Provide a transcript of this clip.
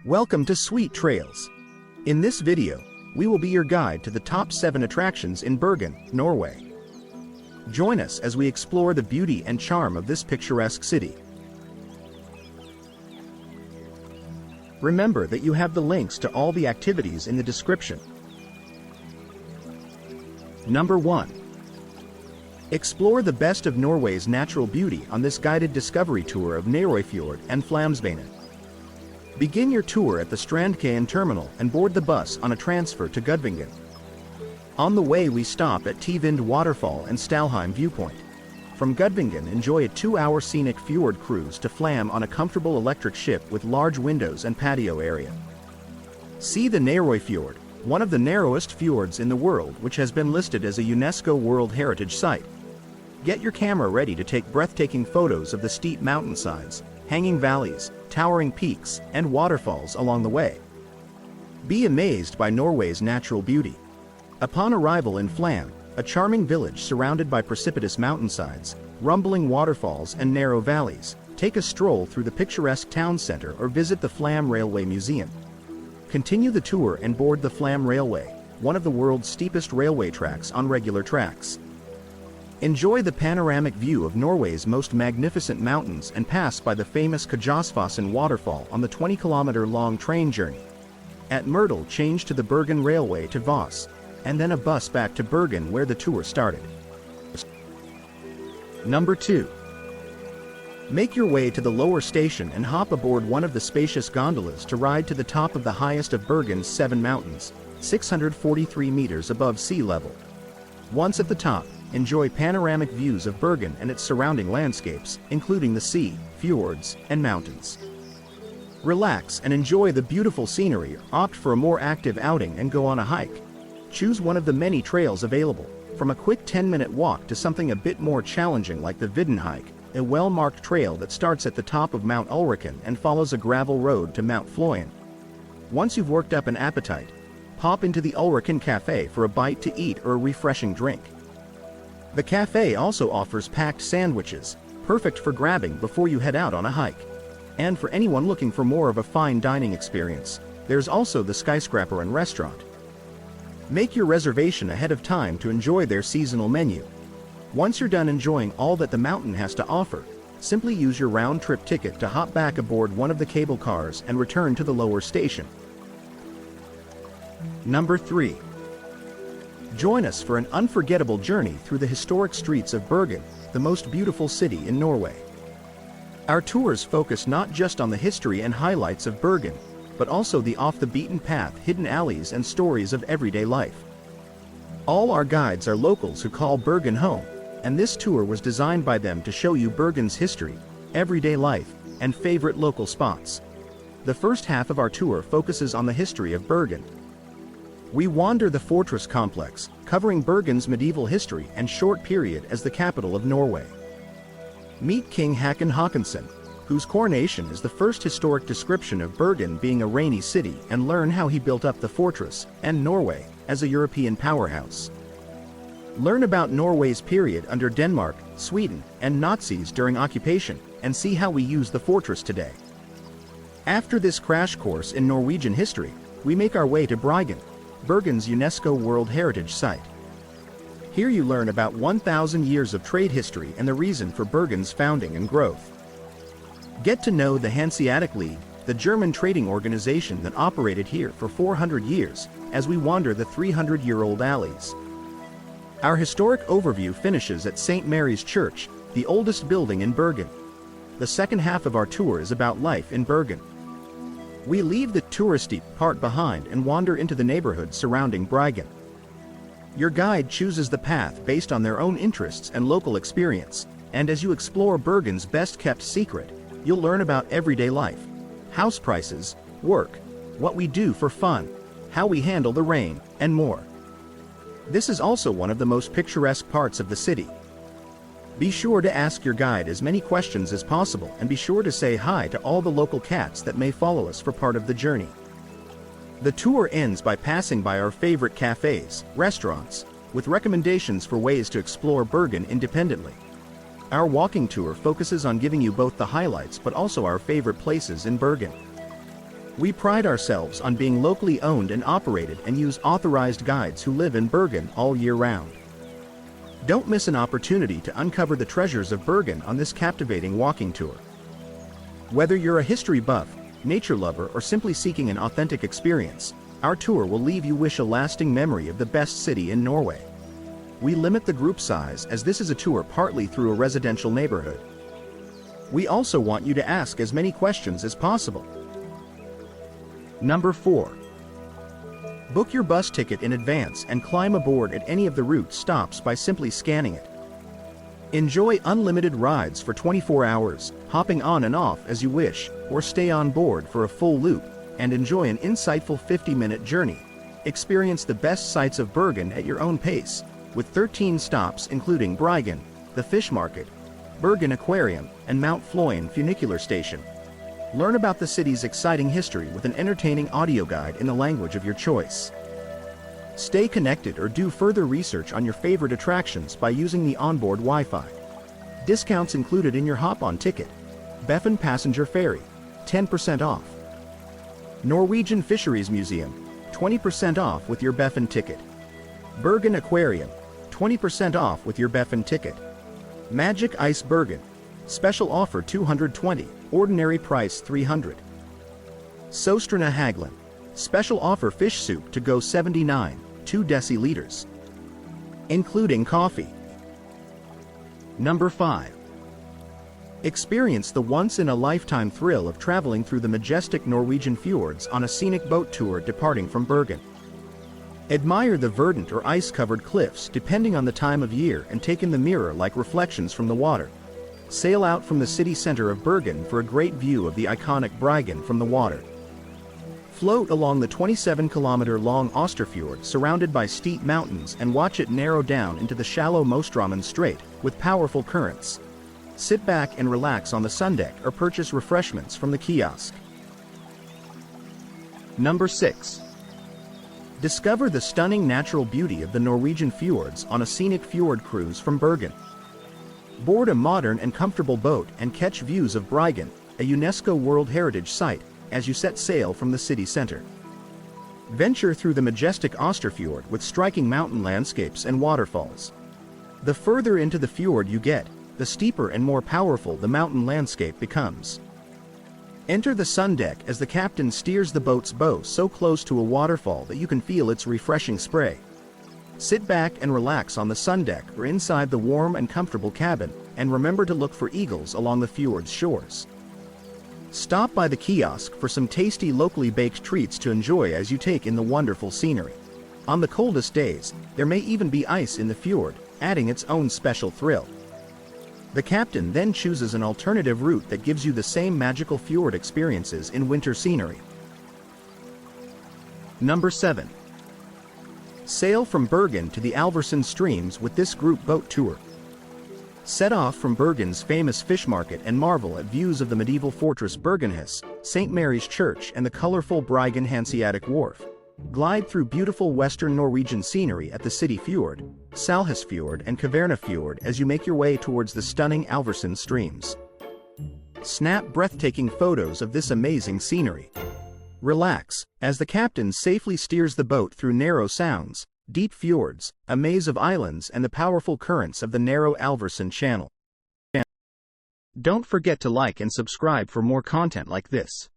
Welcome to SuiteTrails. In this video, we will be your guide to the top 7 attractions in Bergen, Norway. Join us as we explore the beauty and charm of this picturesque city. Remember that you have the links to all the activities in the description. Number 1. Explore the best of Norway's natural beauty on this guided discovery tour of Fjord and Fløibanen. Begin your tour at the Strandkaien terminal and board the bus on a transfer to Gudvangen. On the way we stop at Tvind Waterfall and Stalheim Viewpoint. From Gudvangen, enjoy a 2-hour scenic fjord cruise to Fløyen on a comfortable electric ship with large windows and patio area. See the Fjord, one of the narrowest fjords in the world, which has been listed as a UNESCO World Heritage Site. Get your camera ready to take breathtaking photos of the steep mountainsides, hanging valleys, towering peaks, and waterfalls along the way. Be amazed by Norway's natural beauty. Upon arrival in Fløyen, a charming village surrounded by precipitous mountainsides, rumbling waterfalls, and narrow valleys, take a stroll through the picturesque town center or visit the Fløyen Railway Museum. Continue the tour and board the Fløyen Railway, one of the world's steepest railway tracks on regular tracks. Enjoy the panoramic view of Norway's most magnificent mountains and pass by the famous Kjosfossen waterfall on the 20-kilometer-long train journey. At Myrtle, change to the Bergen Railway to Voss, and then a bus back to Bergen where the tour started. Number 2. Make your way to the lower station and hop aboard one of the spacious gondolas to ride to the top of the highest of Bergen's 7 mountains, 643 meters above sea level. Once at the top, enjoy panoramic views of Bergen and its surrounding landscapes, including the sea, fjords, and mountains. Relax and enjoy the beautiful scenery, or opt for a more active outing and go on a hike. Choose one of the many trails available, from a quick 10-minute walk to something a bit more challenging like the Vidden hike, a well-marked trail that starts at the top of Mount Ulriken and follows a gravel road to Mount Fløyen. Once you've worked up an appetite, pop into the Ulriken Cafe for a bite to eat or a refreshing drink. The cafe also offers packed sandwiches, perfect for grabbing before you head out on a hike. And for anyone looking for more of a fine dining experience, there's also the Skyscraper and restaurant. Make your reservation ahead of time to enjoy their seasonal menu. Once you're done enjoying all that the mountain has to offer, simply use your round-trip ticket to hop back aboard one of the cable cars and return to the lower station. Number 3. Join us for an unforgettable journey through the historic streets of Bergen, the most beautiful city in Norway. Our tours focus not just on the history and highlights of Bergen, but also the off-the-beaten-path hidden alleys and stories of everyday life. All our guides are locals who call Bergen home, and this tour was designed by them to show you Bergen's history, everyday life, and favorite local spots. The first half of our tour focuses on the history of Bergen. We wander the fortress complex, covering Bergen's medieval history and short period as the capital of Norway. Meet King Håkon Håkonsson, whose coronation is the first historic description of Bergen being a rainy city, and learn how he built up the fortress, and Norway, as a European powerhouse. Learn about Norway's period under Denmark, Sweden, and Nazis during occupation, and see how we use the fortress today. After this crash course in Norwegian history, we make our way to Bryggen, Bergen's UNESCO World Heritage Site. Here you learn about 1,000 years of trade history and the reason for Bergen's founding and growth. Get to know the Hanseatic League, the German trading organization that operated here for 400 years, as we wander the 300-year-old alleys. Our historic overview finishes at St. Mary's Church, the oldest building in Bergen. The second half of our tour is about life in Bergen. We leave the touristy part behind and wander into the neighborhood surrounding Bryggen. Your guide chooses the path based on their own interests and local experience, and as you explore Bergen's best-kept secret, you'll learn about everyday life, house prices, work, what we do for fun, how we handle the rain, and more. This is also one of the most picturesque parts of the city. Be sure to ask your guide as many questions as possible, and be sure to say hi to all the local cats that may follow us for part of the journey. The tour ends by passing by our favorite cafes, restaurants, with recommendations for ways to explore Bergen independently. Our walking tour focuses on giving you both the highlights but also our favorite places in Bergen. We pride ourselves on being locally owned and operated and use authorized guides who live in Bergen all year round. Don't miss an opportunity to uncover the treasures of Bergen on this captivating walking tour. Whether you're a history buff, nature lover, or simply seeking an authentic experience, our tour will leave you with a lasting memory of the best city in Norway. We limit the group size as this is a tour partly through a residential neighborhood. We also want you to ask as many questions as possible. Number 4. Book your bus ticket in advance and climb aboard at any of the route stops by simply scanning it. Enjoy unlimited rides for 24 hours, hopping on and off as you wish, or stay on board for a full loop and enjoy an insightful 50-minute journey. Experience the best sights of Bergen at your own pace, with 13 stops including Bryggen, the fish market, Bergen Aquarium, and Mount Fløyen funicular station. Learn about the city's exciting history with an entertaining audio guide in the language of your choice. Stay connected or do further research on your favorite attractions by using the onboard Wi-Fi. Discounts included in your hop-on ticket. Bergen passenger ferry, 10% off. Norwegian Fisheries Museum, 20% off with your Bergen ticket. Bergen Aquarium, 20% off with your Bergen ticket. Magic Ice Bergen, special offer 220, ordinary price 300. Sostrene Haglen, special offer fish soup to go 79, 2 deciliters, including coffee. Number 5. Experience the once-in-a-lifetime thrill of traveling through the majestic Norwegian fjords on a scenic boat tour departing from Bergen. Admire the verdant or ice-covered cliffs depending on the time of year and take in the mirror-like reflections from the water. Sail out from the city center of Bergen for a great view of the iconic Bryggen from the water. Float along the 27-kilometer-long Osterfjord surrounded by steep mountains and watch it narrow down into the shallow Mostraumen Strait with powerful currents. Sit back and relax on the sundeck or purchase refreshments from the kiosk. Number 6. Discover the stunning natural beauty of the Norwegian fjords on a scenic fjord cruise from Bergen. Board a modern and comfortable boat and catch views of Bryggen, a UNESCO World Heritage Site, as you set sail from the city center. Venture through the majestic Osterfjord with striking mountain landscapes and waterfalls. The further into the fjord you get, the steeper and more powerful the mountain landscape becomes. Enter the sundeck as the captain steers the boat's bow so close to a waterfall that you can feel its refreshing spray. Sit back and relax on the sundeck or inside the warm and comfortable cabin, and remember to look for eagles along the fjord's shores. Stop by the kiosk for some tasty locally baked treats to enjoy as you take in the wonderful scenery. On the coldest days, there may even be ice in the fjord, adding its own special thrill. The captain then chooses an alternative route that gives you the same magical fjord experiences in winter scenery. Number 7. Sail from Bergen to the Alversund streams with this group boat tour. Set off from Bergen's famous fish market and marvel at views of the medieval fortress Bergenhus, St. Mary's Church, and the colorful Bryggen Hanseatic Wharf. Glide through beautiful western Norwegian scenery at the City Fjord, Salhusfjord, and Kværnefjord as you make your way towards the stunning Alversund streams. Snap breathtaking photos of this amazing scenery. Relax, as the captain safely steers the boat through narrow sounds, deep fjords, a maze of islands, and the powerful currents of the narrow Alversund Channel. Don't forget to like and subscribe for more content like this.